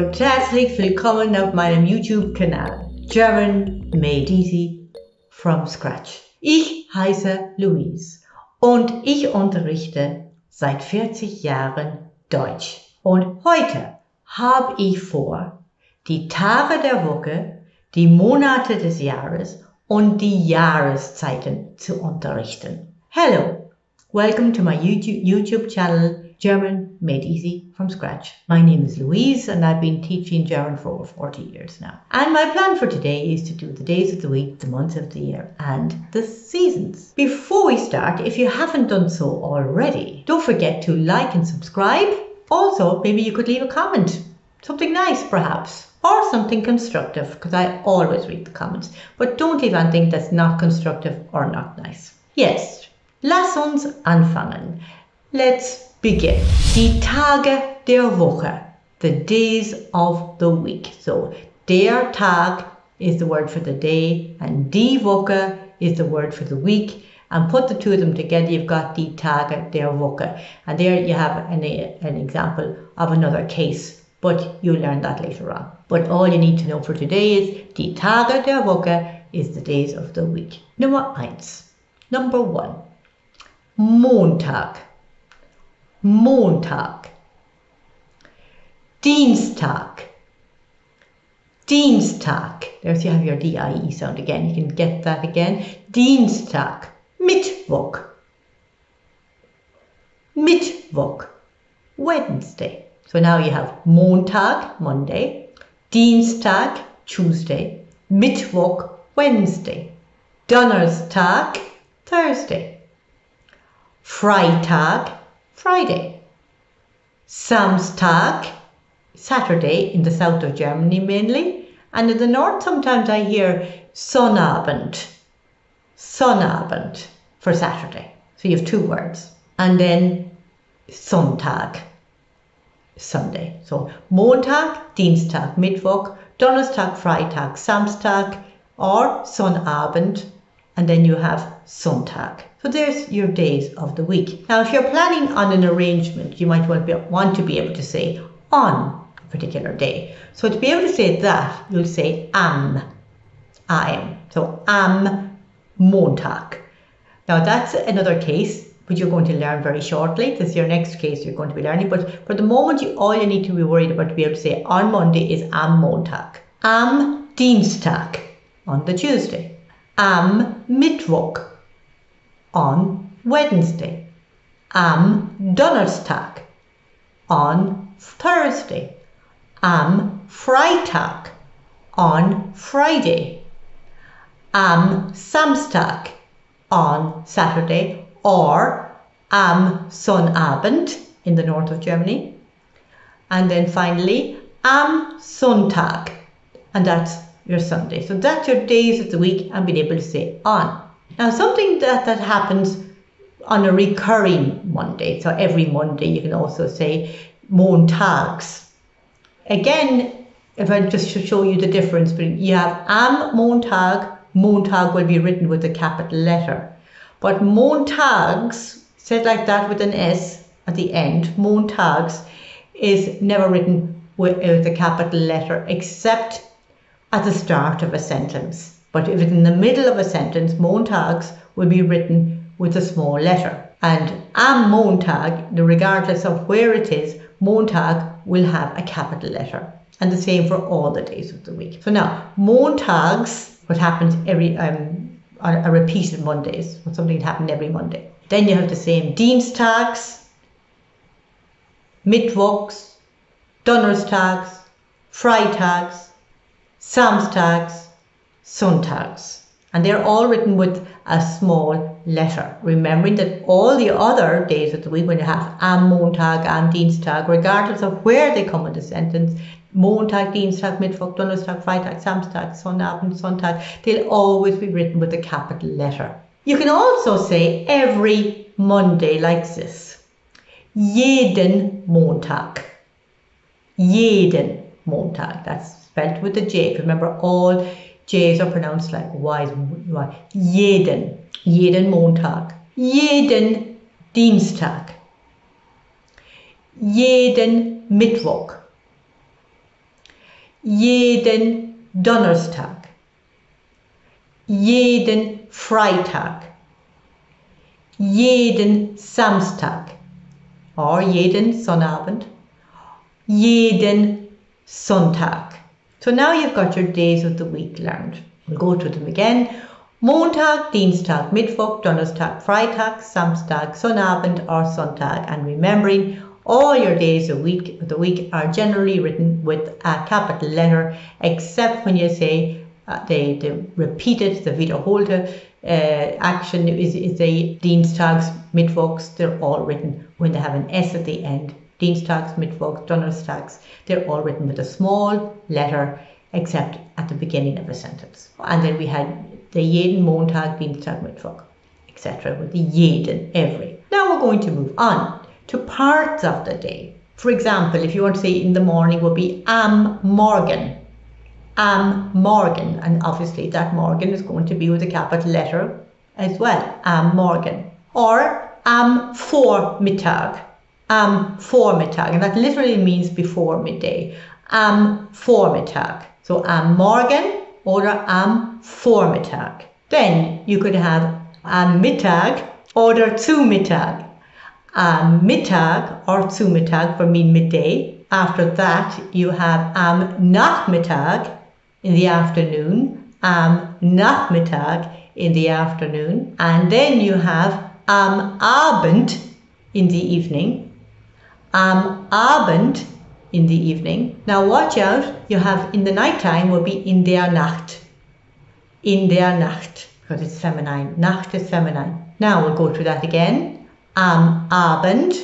und herzlich willkommen auf meinem YouTube-Kanal German Made Easy from Scratch. Ich heiße Louise und ich unterrichte seit 40 Jahren Deutsch. Und heute habe ich vor, die Tage der Woche, die Monate des Jahres und die Jahreszeiten zu unterrichten. Hello, welcome to my YouTube channel German Made Easy from Scratch. My name is Louise and I've been teaching German for over 40 years now. And my plan for today is to do the days of the week, the months of the year and the seasons. Before we start, if you haven't done so already, don't forget to like and subscribe. Also, maybe you could leave a comment. Something nice perhaps. Or something constructive, because I always read the comments. But don't leave anything that's not constructive or not nice. Yes, lass uns anfangen. Let's begin. Die Tage der Woche, the days of the week. So, der Tag is the word for the day, and die Woche is the word for the week. And put the two of them together, you've got die Tage der Woche. And there you have an example of another case, but you'll learn that later on. But all you need to know for today is die Tage der Woche is the days of the week. Nummer 1. Montag. Montag. Dienstag. Dienstag. There's you have your D-I-E sound again. You can get that again. Dienstag. Mittwoch. Mittwoch. Wednesday. So now you have Montag, Monday. Dienstag, Tuesday. Mittwoch, Wednesday. Donnerstag, Thursday. Freitag, Friday. Samstag, Saturday in the south of Germany mainly. And in the north sometimes I hear Sonnabend. Sonnabend for Saturday. So you have two words. And then Sonntag, Sunday. So Montag, Dienstag, Mittwoch, Donnerstag, Freitag, Samstag or Sonnabend. And then you have Sonntag. So there's your days of the week. Now, if you're planning on an arrangement, you might want to be able to say on a particular day. So to be able to say that, you'll say am. So am Montag. Now that's another case, which you're going to learn very shortly. This is your next case you're going to be learning. But for the moment, all you need to be worried about to be able to say on Monday is am Montag. Am Dienstag on the Tuesday. Am Mittwoch on Wednesday. Am Donnerstag on Thursday. Am Freitag on Friday. Am Samstag on Saturday, or am Sonnabend in the north of Germany. And then finally, am Sonntag, and that's your Sunday. So that's your days of the week and being able to say on. Now something that happens on a recurring Monday, so every Monday you can also say Montags. Again, if I just show you the difference, but you have am Montag, Montag will be written with a capital letter. But Montags, said like that with an S at the end, Montags is never written with a capital letter except at the start of a sentence. But if it's in the middle of a sentence, Montags will be written with a small letter. And am Montag, regardless of where it is, Montag will have a capital letter. And the same for all the days of the week. So now, Montags, what happens every on a repeated Mondays, when something happened every Monday. Then you have the same Dienstags, Mittwochs, Donnerstags, Freitags, Samstags, Sonntags. And they're all written with a small letter. Remembering that all the other days of the week, when you have am Montag, am Dienstag, regardless of where they come in the sentence, Montag, Dienstag, Mittwoch, Donnerstag, Freitag, Samstag, Sonnabend, Sonntag, they'll always be written with a capital letter. You can also say every Monday like this. Jeden Montag. Jeden Montag. That's spelled with a J. Remember, all J's are pronounced like Y's. Jeden. Jeden Montag. Jeden Dienstag. Jeden Mittwoch. jeden Donnerstag, jeden Freitag, jeden Samstag, or jeden Sonnabend, jeden Sonntag. So now you've got your days of the week learned. We'll go through them again. Montag, Dienstag, Mittwoch, Donnerstag, Freitag, Samstag, Sonnabend or Sonntag. And remembering all your days of the week are generally written with a capital letter, except when you say the repeated, the wiederholte action is the Dienstags, Mittwochs, they're all written when they have an S at the end. Dienstags, Mittwochs, Donnerstags, they're all written with a small letter, except at the beginning of a sentence. And then we had the jeden Montag, Dienstag, Mittwoch, etc. with the jeden, every. Now we're going to move on to parts of the day. For example, if you want to say in the morning, would be am Morgen. Am Morgen. And obviously that Morgen is going to be with a capital letter as well. Am Morgen. Or am Vormittag. Am Vormittag. And that literally means before midday. Am Vormittag. So am Morgen or am Vormittag. Then you could have am Mittag oder zu Mittag. Am Mittag or zu Mittag for mean midday. After that you have am Nachmittag in the afternoon. Am Nachmittag in the afternoon. And then you have am Abend in the evening. Am Abend in the evening. Now watch out, you have in the night time will be in der Nacht. In der Nacht, because it's feminine. Nacht is feminine. Now we'll go through that again. Am Abend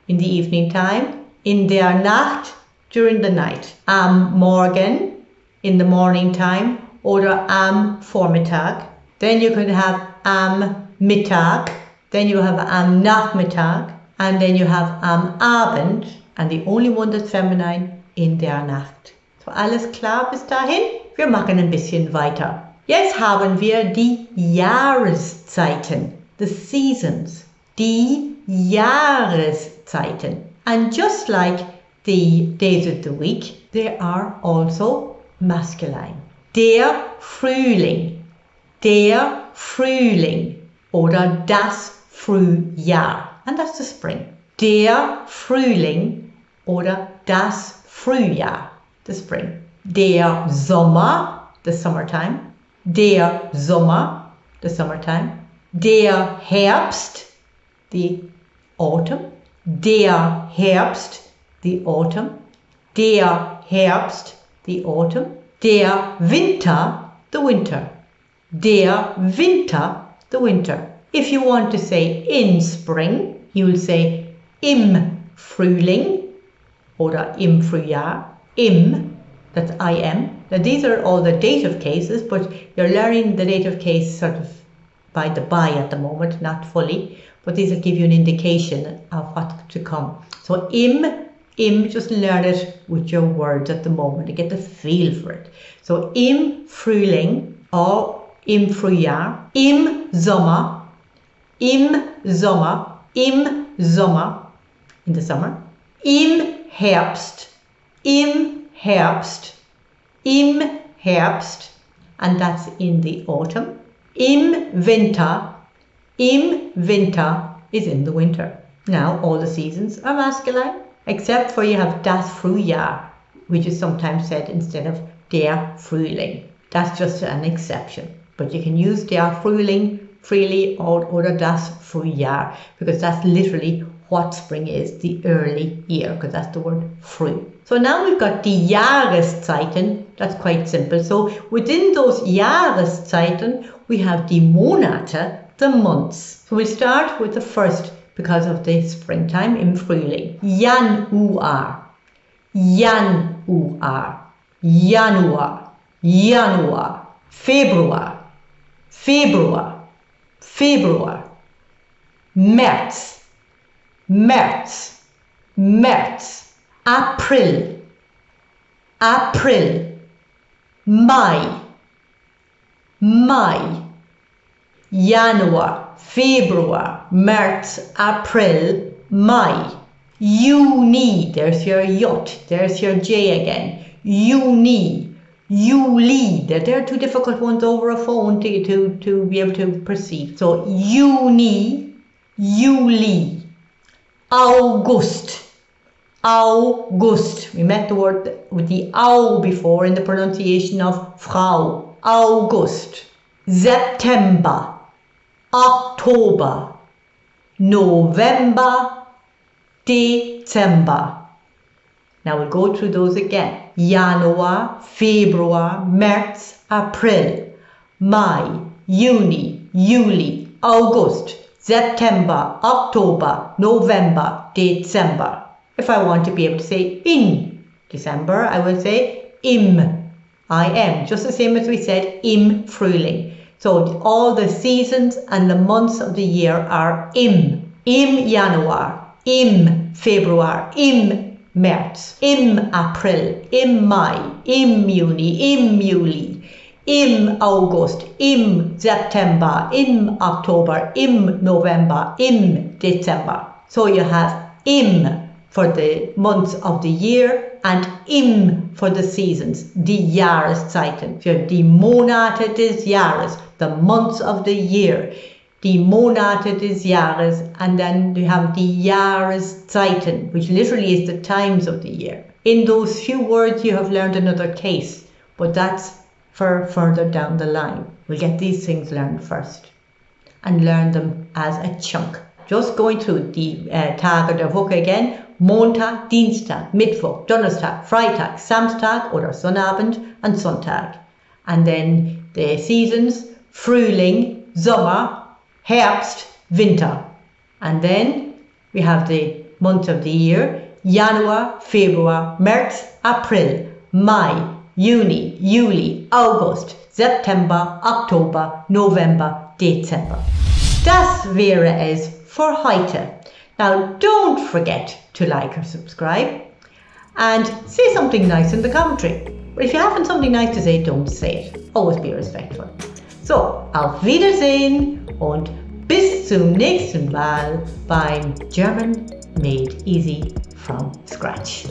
in the evening time. In der Nacht during the night. Am Morgen in the morning time. Oder am Vormittag. Then you could have am Mittag. Then you have am Nachmittag. And then you have am Abend. And the only one that's feminine, in der Nacht. So alles klar bis dahin? Wir machen ein bisschen weiter. Jetzt haben wir die Jahreszeiten, the seasons, die Jahreszeiten. And just like the days of the week, they are also masculine. Der Frühling, oder das Frühjahr. And that's the spring. Der Frühling oder das Frühjahr, the spring. Der Sommer, the summertime. Der Sommer, the summertime. Der Herbst, the autumn. Der Herbst, the autumn. Der Herbst, the autumn. Der Winter, the winter. Der Winter, the winter. If you want to say in spring, you will say im Frühling oder im Frühjahr. Im, that's I-M. Now these are all the dative cases, but you're learning the dative case sort of by the by at the moment, not fully. But these will give you an indication of what's to come. So im, just learn it with your words at the moment and get the feel for it. So im Frühling or im Frühjahr, im Sommer, in the summer, im Herbst, and that's in the autumn. Im Winter is in the winter. Now all the seasons are masculine, except for you have das Frühjahr, which is sometimes said instead of der Frühling. That's just an exception. But you can use der Frühling freely or das Frühjahr, because that's literally what spring is, the early year, because that's the word früh. So now we've got die Jahreszeiten. That's quite simple. So within those Jahreszeiten, we have die Monate, the months. So we'll start with the first because of the springtime, im Frühling. Januar, Februar, März, April, Mai, Januar, Februar, März, April, Mai. Juni, there's your J, there's your J again. Juni, Juli. They're two difficult ones over a phone to be able to perceive. So Juni, Juli, August, August. We met the word with the Au before in the pronunciation of Frau. August, September, October, November, Dezember. Now we'll go through those again. Januar, Februar, März, April, Mai, Juni, Juli, August, September, October, November, Dezember. If I want to be able to say in December, I will say im, I-M, just the same as we said im Frühling. So all the seasons and the months of the year are im. Im Januar, im Februar, im März, im April, im Mai, im Juni, im Juli, im August, im September, im October, im November, im Dezember. So you have im for the months of the year and im for the seasons, die Jahreszeiten. So die Monate des Jahres, the months of the year, die Monate des Jahres, and then you have die Jahreszeiten, which literally is the times of the year. In those few words you have learned another case, but that's for further down the line. We'll get these things learned first and learn them as a chunk. Just going through the Tage der Woche again. Montag, Dienstag, Mittwoch, Donnerstag, Freitag, Samstag oder Sonnabend and Sonntag. And then the seasons, Frühling, Sommer, Herbst, Winter. And then we have the months of the year, Januar, Februar, März, April, Mai, Juni, Juli, August, September, Oktober, November, Dezember. Das wäre es für heute. Now don't forget to like or subscribe and say something nice in the commentary. But if you haven't something nice to say, don't say it. Always be respectful. So, auf Wiedersehen und bis zum nächsten Mal beim German Made Easy from Scratch.